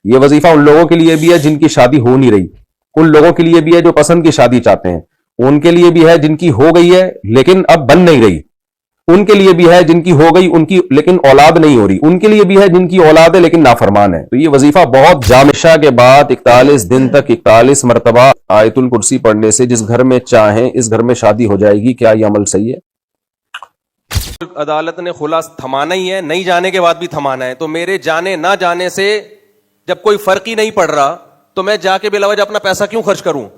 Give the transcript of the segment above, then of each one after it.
یہ وظیفہ ان لوگوں کے لیے بھی ہے جن کی شادی ہو نہیں رہی، ان لوگوں کے لیے بھی ہے جو پسند کی شادی چاہتے ہیں، ان کے لیے بھی ہے جن کی ہو گئی ہے لیکن اب بن نہیں رہی، ان کے لیے بھی ہے جن کی ہو گئی ان کی لیکن اولاد نہیں ہو رہی، ان کے لیے بھی ہے جن کی اولاد ہے لیکن نافرمان ہے۔ تو یہ وظیفہ بہت جامشہ کے بعد 41 دن تک 41 مرتبہ آیت الکرسی پڑھنے سے جس گھر میں چاہیں اس گھر میں شادی ہو جائے گی۔ کیا یہ عمل صحیح ہے؟ عدالت نے خلا تھمانا ہی ہے، نہیں جانے کے بعد بھی تھمانا ہے، تو میرے جانے نہ جانے سے جب کوئی فرق ہی نہیں پڑ رہا تو میں جا کے بلا وجہ اپنا پیسہ کیوں خرچ کروں؟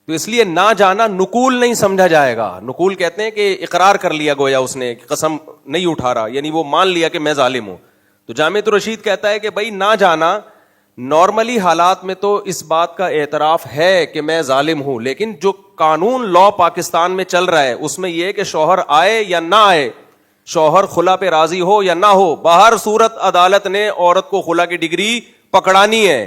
تو اس لیے نہ جانا نقول نہیں سمجھا جائے گا۔ نقول کہتے ہیں کہ اقرار کر لیا گویا اس نے، قسم نہیں اٹھا رہا، یعنی وہ مان لیا کہ میں ظالم ہوں۔ تو جامعۃ الرشید کہتا ہے کہ بھائی نہ جانا نارملی حالات میں تو اس بات کا اعتراف ہے کہ میں ظالم ہوں، لیکن جو قانون لا پاکستان میں چل رہا ہے اس میں یہ کہ شوہر آئے یا نہ آئے، شوہر خلا پہ راضی ہو یا نہ ہو، بہر صورت عدالت نے عورت کو خلا کی ڈگری پکڑانی ہے۔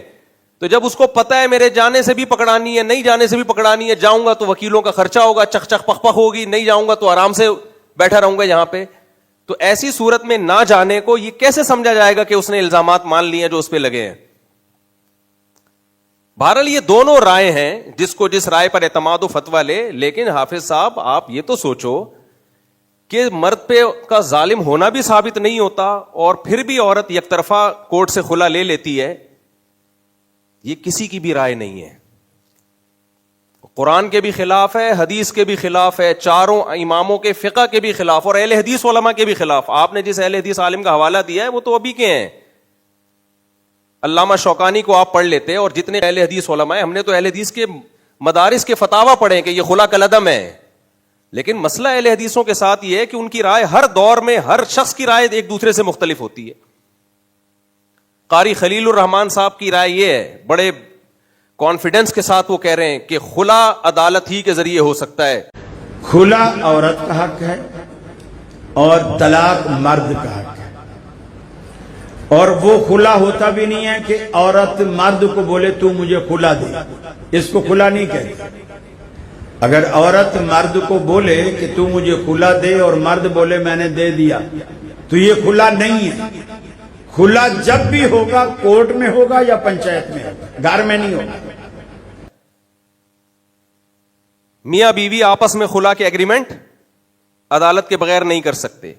تو جب اس کو پتا ہے میرے جانے سے بھی پکڑانی ہے، نہیں جانے سے بھی پکڑانی ہے، جاؤں گا تو وکیلوں کا خرچہ ہوگا، چک چک پخ پخ ہوگی، نہیں جاؤں گا تو آرام سے بیٹھا رہوں گا یہاں پہ، تو ایسی صورت میں نہ جانے کو یہ کیسے سمجھا جائے گا کہ اس نے الزامات مان لیے جو اس پہ لگے ہیں؟ بہرحال یہ دونوں رائے ہیں، جس کو جس رائے پر اعتماد و فتویٰ لے، لیکن حافظ صاحب آپ یہ تو سوچو کہ مرد پہ کا ظالم ہونا بھی ثابت نہیں ہوتا اور پھر بھی عورت یک طرفہ کورٹ سے خلا لے لیتی ہے، یہ کسی کی بھی رائے نہیں ہے، قرآن کے بھی خلاف ہے، حدیث کے بھی خلاف ہے، چاروں اماموں کے فقہ کے بھی خلاف اور اہل حدیث علماء کے بھی خلاف۔ آپ نے جس اہل حدیث عالم کا حوالہ دیا ہے وہ تو ابھی کے ہیں، علامہ شوکانی کو آپ پڑھ لیتے، اور جتنے اہل حدیث علماء ہیں، ہم نے تو اہل حدیث کے مدارس کے فتاوی پڑھے کہ یہ خلا کالعدم ہے، لیکن مسئلہ اہل حدیثوں کے ساتھ یہ ہے کہ ان کی رائے ہر دور میں ہر شخص کی رائے ایک دوسرے سے مختلف ہوتی ہے۔ قاری خلیل الرحمان صاحب کی رائے یہ ہے، بڑے کانفیڈنس کے ساتھ وہ کہہ رہے ہیں کہ خلا عدالت ہی کے ذریعے ہو سکتا ہے۔ خلا عورت کا حق ہے اور طلاق مرد کا حق ہے، اور وہ خلا ہوتا بھی نہیں ہے کہ عورت مرد کو بولے تو مجھے خلا دے، اس کو خلا نہیں کہتے۔ اگر عورت مرد کو بولے کہ تو مجھے خلا دے اور مرد بولے میں نے دے دیا تو یہ خلا نہیں ہے۔ خلا جب بھی ہوگا کورٹ میں ہوگا یا پنچایت میں ہوگا، گھر میں نہیں ہوگا۔ میاں بیوی آپس میں خلا کے ایگریمنٹ عدالت کے بغیر نہیں کر سکتے،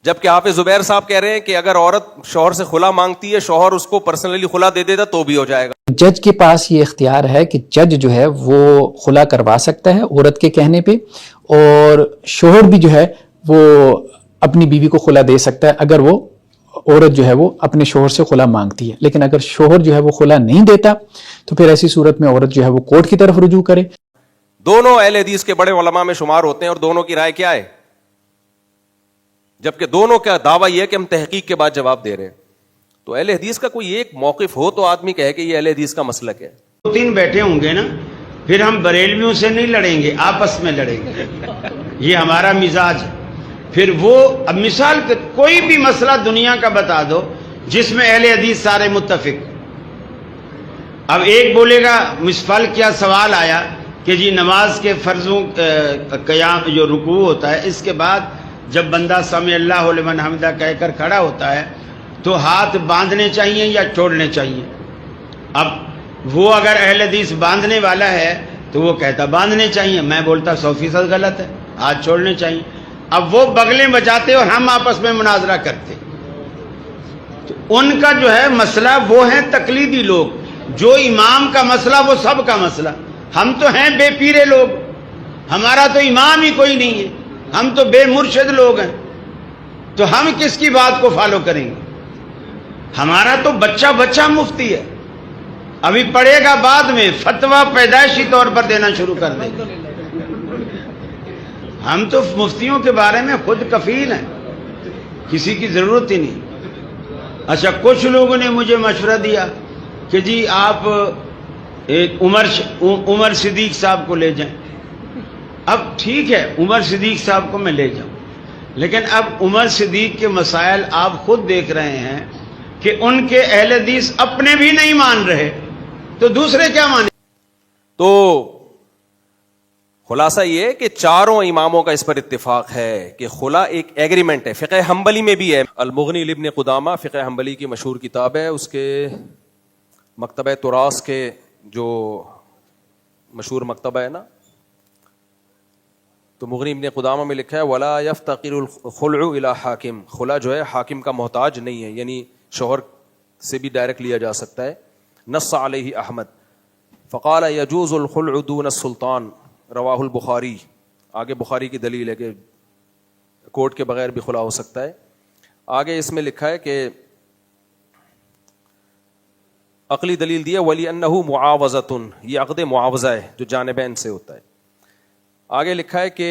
جبکہ حافظ زبیر صاحب کہہ رہے ہیں کہ اگر عورت شوہر سے خلا مانگتی ہے، شوہر اس کو پرسنلی خلا دے دیتا تو بھی ہو جائے گا۔ جج کے پاس یہ اختیار ہے کہ جج جو ہے وہ خلا کروا سکتا ہے عورت کے کہنے پہ، اور شوہر بھی جو ہے وہ اپنی بیوی کو خلا دے سکتا ہے اگر وہ عورت جو ہے وہ اپنے شوہر سے خلا مانگتی ہے۔ لیکن اگر شوہر جو ہے وہ خلا نہیں دیتا تو پھر ایسی صورت میں عورت جو ہے وہ کورٹ کی طرف رجوع کرے۔ دونوں اہل حدیث کے بڑے علماء میں شمار ہوتے ہیں اور دونوں کی رائے کیا ہے، جبکہ دونوں کا دعویٰ یہ ہے کہ ہم تحقیق کے بعد جواب دے رہے ہیں۔ تو اہل حدیث کا کوئی ایک موقف ہو تو آدمی کہے کہ یہ اہل حدیث کا مسلک ہے۔ دو تین بیٹھے ہوں گے نا، پھر ہم بریلویوں سے نہیں لڑیں گے، آپس میں لڑیں گے، یہ ہمارا مزاج ہے۔ پھر وہ اب مثال کوئی بھی مسئلہ دنیا کا بتا دو جس میں اہل حدیث سارے متفق، اب ایک بولے گا مسفل کیا سوال آیا کہ جی نماز کے فرضوں قیام جو رکوع ہوتا ہے، اس کے بعد جب بندہ سمع اللہ لمن حمدہ کہہ کر کھڑا ہوتا ہے تو ہاتھ باندھنے چاہیے یا چھوڑنے چاہیے؟ اب وہ اگر اہل حدیث باندھنے والا ہے تو وہ کہتا باندھنے چاہیے، میں بولتا 100% غلط ہے، ہاتھ چھوڑنے چاہیے۔ اب وہ بغلیں بجاتے اور ہم آپس میں مناظرہ کرتے، تو ان کا جو ہے مسئلہ وہ ہیں تقلیدی لوگ، جو امام کا مسئلہ وہ سب کا مسئلہ۔ ہم تو ہیں بے پیرے لوگ، ہمارا تو امام ہی کوئی نہیں ہے، ہم تو بے مرشد لوگ ہیں، تو ہم کس کی بات کو فالو کریں گے؟ ہمارا تو بچہ بچہ مفتی ہے، ابھی پڑھے گا بعد میں فتویٰ پیدائشی طور پر دینا شروع کر دے گا۔ ہم تو مفتیوں کے بارے میں خود کفیل ہیں، کسی کی ضرورت ہی نہیں۔ اچھا، کچھ لوگوں نے مجھے مشورہ دیا کہ جی آپ عمر صدیق صاحب کو لے جائیں۔ اب ٹھیک ہے، عمر صدیق صاحب کو میں لے جاؤں، لیکن اب عمر صدیق کے مسائل آپ خود دیکھ رہے ہیں کہ ان کے اہل حدیث اپنے بھی نہیں مان رہے تو دوسرے کیا مانیں؟ تو خلاصہ یہ ہے کہ چاروں اماموں کا اس پر اتفاق ہے کہ خلا ایک ایگریمنٹ ہے. فقہ حنبلی میں بھی ہے. المغنی لابن قدامہ فقہ حنبلی کی مشہور کتاب ہے, اس کے مکتبہ تراث کے جو مشہور مکتبہ ہے نا, تو مغنی ابن قدامہ میں لکھا ہے ولا یفتقر الخلع الی حاکم, خلا جو ہے حاکم کا محتاج نہیں ہے, یعنی شوہر سے بھی ڈائریکٹ لیا جا سکتا ہے. نص علیہ احمد فقال یجوز الخلع دون السلطان رواہ البخاری. آگے بخاری کی دلیل ہے کہ کورٹ کے بغیر بھی خلا ہو سکتا ہے. آگے اس میں لکھا ہے کہ عقلی دلیل دی ہے وَلِأَنَّهُ مُعَاوَضَةٌ, یہ عقد معاوضہ ہے جو جانبین سے ہوتا ہے. آگے لکھا ہے کہ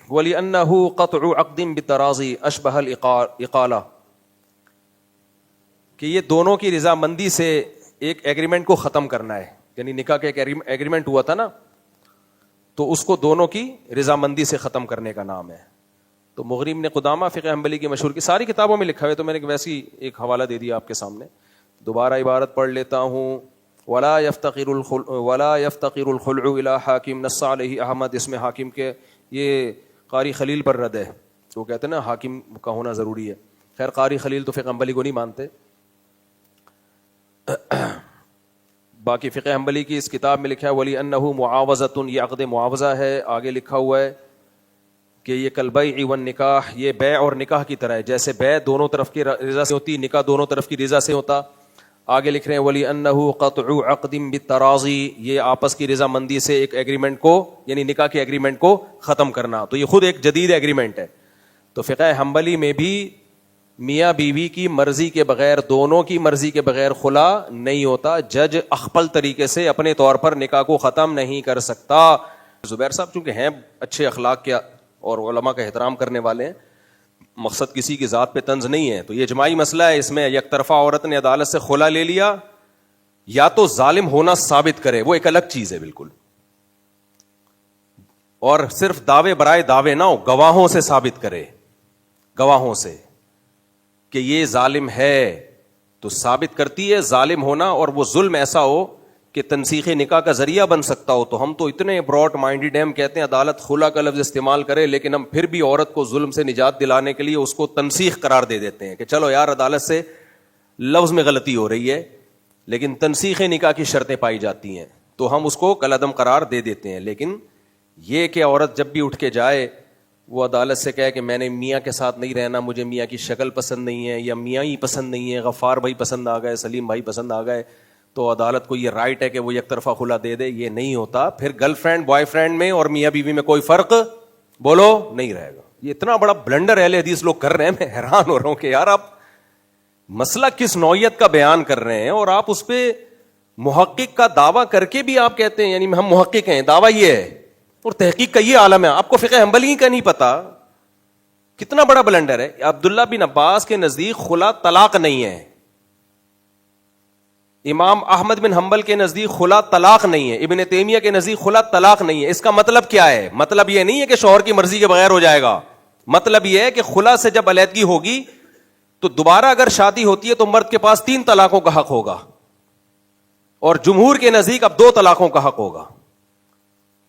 وَلِأَنَّهُ قَطْعُ عَقْدٍ بِالتَّرَاضِي أَشْبَهَ الْإِقَالَةِ, کہ یہ دونوں کی رضامندی سے ایک ایگریمنٹ کو ختم کرنا ہے. یعنی نکاح کا ایک ایگریمنٹ ہوا تھا نا, تو اس کو دونوں کی رضامندی سے ختم کرنے کا نام ہے. تو مغنی ابن قدامہ فقہ حنبلی کی مشہور کی ساری کتابوں میں لکھا ہے, تو میں نے ویسی ایک حوالہ دے دیا آپ کے سامنے. دوبارہ عبارت پڑھ لیتا ہوں. ولا يفتقر الخلع الى حاکم نص علیہ احمد. اس میں حاکم کے, یہ قاری خلیل پر رد ہے, تو کہتے ہیں نا حاکم کا ہونا ضروری ہے. خیر قاری خلیل تو فقہ حنبلی کو نہیں مانتے. باقی فقہ حنبلی کی اس کتاب میں لکھا ہے وَلِأَنَّهُ مُعَاوَضَةٌ, یہ عقد معاوضہ ہے. آگے لکھا ہوا ہے کہ یہ کالبیع والنکاح, یہ بیع اور نکاح کی طرح ہے. جیسے بیع دونوں طرف کی رضا سے ہوتی, نکاح دونوں طرف کی رضا سے ہوتا. آگے لکھ رہے ہیں وَلِأَنَّهُ قَطْعُ عَقْدٍ بِالتَّرَاضِي, یہ آپس کی رضامندی سے ایک ایگریمنٹ کو, یعنی نکاح کے ایگریمنٹ کو ختم کرنا. تو یہ خود ایک جدید ایگریمنٹ ہے. تو فقہ حنبلی میں بھی میاں بیوی کی مرضی کے بغیر, دونوں کی مرضی کے بغیر خلا نہیں ہوتا. جج اخپل طریقے سے اپنے طور پر نکاح کو ختم نہیں کر سکتا. زبیر صاحب چونکہ ہیں اچھے اخلاق کے اور علماء کا احترام کرنے والے ہیں, مقصد کسی کی ذات پہ طنز نہیں ہے, تو یہ اجماعی مسئلہ ہے. اس میں یک طرفہ عورت نے عدالت سے خلا لے لیا, یا تو ظالم ہونا ثابت کرے, وہ ایک الگ چیز ہے بالکل, اور صرف دعوے برائے دعوے نہ ہو, گواہوں سے ثابت کرے, گواہوں سے کہ یہ ظالم ہے, تو ثابت کرتی ہے ظالم ہونا, اور وہ ظلم ایسا ہو کہ تنسیخ نکاح کا ذریعہ بن سکتا ہو. تو ہم تو اتنے براڈ مائنڈیڈ ہیں, ہم کہتے ہیں عدالت خلا کا لفظ استعمال کرے, لیکن ہم پھر بھی عورت کو ظلم سے نجات دلانے کے لیے اس کو تنسیخ قرار دے دیتے ہیں کہ چلو یار عدالت سے لفظ میں غلطی ہو رہی ہے, لیکن تنسیخ نکاح کی شرطیں پائی جاتی ہیں, تو ہم اس کو کالعدم قرار دے دیتے ہیں. لیکن یہ کہ عورت جب بھی اٹھ کے جائے, وہ عدالت سے کہے کہ میں نے میاں کے ساتھ نہیں رہنا, مجھے میاں کی شکل پسند نہیں ہے, یا میاں ہی پسند نہیں ہے, غفار بھائی پسند آ گئے, سلیم بھائی پسند آ گئے, تو عدالت کو یہ رائٹ ہے کہ وہ یک طرفہ خلا دے دے. یہ نہیں ہوتا. پھر گرل فرینڈ بوائے فرینڈ میں اور میاں بیوی میں کوئی فرق بولو نہیں رہے گا. یہ اتنا بڑا بلنڈر اہل حدیث لوگ کر رہے ہیں, میں حیران ہو رہا ہوں کہ یار آپ مسئلہ کس نوعیت کا بیان کر رہے ہیں, اور آپ اس پہ محقق کا دعویٰ کر کے بھی آپ کہتے ہیں, یعنی ہم محقق ہیں, دعویٰ یہ ہے, اور تحقیق کا یہ عالم ہے. آپ کو فقہ حنبلی کا نہیں پتا, کتنا بڑا بلنڈر ہے. عبداللہ بن عباس کے نزدیک خلا طلاق نہیں ہے, امام احمد بن حنبل کے نزدیک خلا طلاق نہیں ہے, ابن تیمیہ کے نزدیک خلا طلاق نہیں ہے. اس کا مطلب کیا ہے؟ مطلب یہ نہیں ہے کہ شوہر کی مرضی کے بغیر ہو جائے گا, مطلب یہ ہے کہ خلا سے جب علیحدگی ہوگی تو دوبارہ اگر شادی ہوتی ہے تو مرد کے پاس 3 طلاقوں کا حق ہوگا, اور جمہور کے نزدیک اب 2 طلاقوں کا حق ہوگا.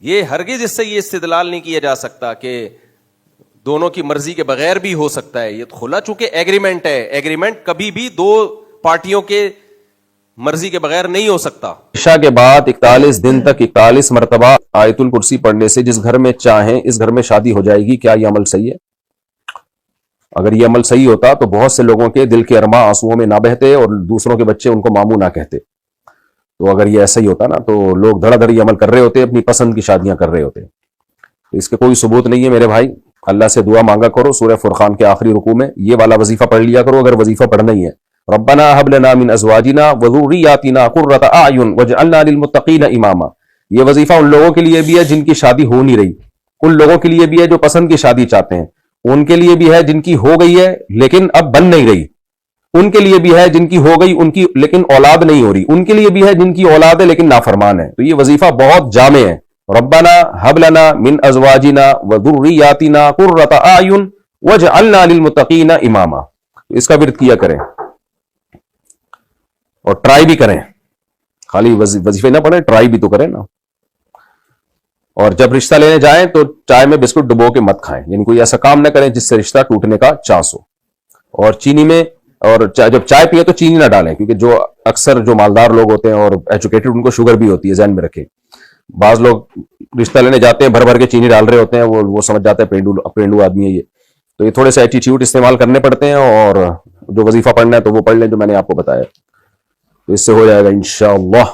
یہ ہرگز اس سے یہ استدلال نہیں کیا جا سکتا کہ دونوں کی مرضی کے بغیر بھی ہو سکتا ہے. یہ خلا چونکہ ایگریمنٹ ہے, ایگریمنٹ کبھی بھی 2 پارٹیوں کے مرضی کے بغیر نہیں ہو سکتا. عشاء کے بعد 41 دن تک 41 مرتبہ آیت الکرسی پڑھنے سے جس گھر میں چاہیں اس گھر میں شادی ہو جائے گی. کیا یہ عمل صحیح ہے؟ اگر یہ عمل صحیح ہوتا تو بہت سے لوگوں کے دل کے ارماں آنسوؤں میں نہ بہتے اور دوسروں کے بچے ان کو ماموں نہ کہتے. تو اگر یہ ایسا ہی ہوتا نا تو لوگ دھڑا دھڑی عمل کر رہے ہوتے, اپنی پسند کی شادیاں کر رہے ہوتے. تو اس کے کوئی ثبوت نہیں ہے میرے بھائی. اللہ سے دعا مانگا کرو, سورہ فرقان کے آخری رکوع میں یہ والا وظیفہ پڑھ لیا کرو اگر وظیفہ پڑھنا ہی ہے. ربنا هب لنا من ازواجنا وذرياتنا قرة اعين واجعلنا للمتقين اماما. یہ وظیفہ ان لوگوں کے لیے بھی ہے جن کی شادی ہو نہیں رہی, ان لوگوں کے لیے بھی ہے جو پسند کی شادی چاہتے ہیں, ان کے لیے بھی ہے جن کی ہو گئی ہے لیکن اب بن نہیں رہی, ان کے لیے بھی ہے جن کی ہو گئی ان کی لیکن اولاد نہیں ہو رھی, ان کے لیے بھی ہے جن کی اولاد ہے لیکن نافرمان ہے. تو یہ وظیفہ بہت جامع ہے. ربنا هب لنا من ازواجنا وذرياتنا قرة اعين واجعلنا للمتقين اماما. اس کا ورد کیا کریں اور ٹرائی بھی کریں, خالی وظیفے نہ پڑھیں, ٹرائی بھی تو کریں نا. اور جب رشتہ لینے جائیں تو چائے میں بسکٹ ڈبو کے مت کھائیں, یعنی کوئی ایسا کام نہ کریں جس سے رشتہ ٹوٹنے کا چانس ہو. اور چینی میں, اور جب چائے پیے تو چینی نہ ڈالیں, کیونکہ جو اکثر جو مالدار لوگ ہوتے ہیں اور ایجوکیٹڈ, ان کو شوگر بھی ہوتی ہے, ذہن میں رکھیں. بعض لوگ رشتہ لینے جاتے ہیں بھر بھر کے چینی ڈال رہے ہوتے ہیں, وہ سمجھ جاتے ہیں پینڈو آدمی ہے یہ. تو یہ تھوڑے سے ایٹیٹیوڈ استعمال کرنے پڑتے ہیں, اور جو وظیفہ پڑھنا ہے تو وہ پڑھ لیں جو میں نے آپ کو بتایا, تو اس سے ہو جائے گا انشاءاللہ.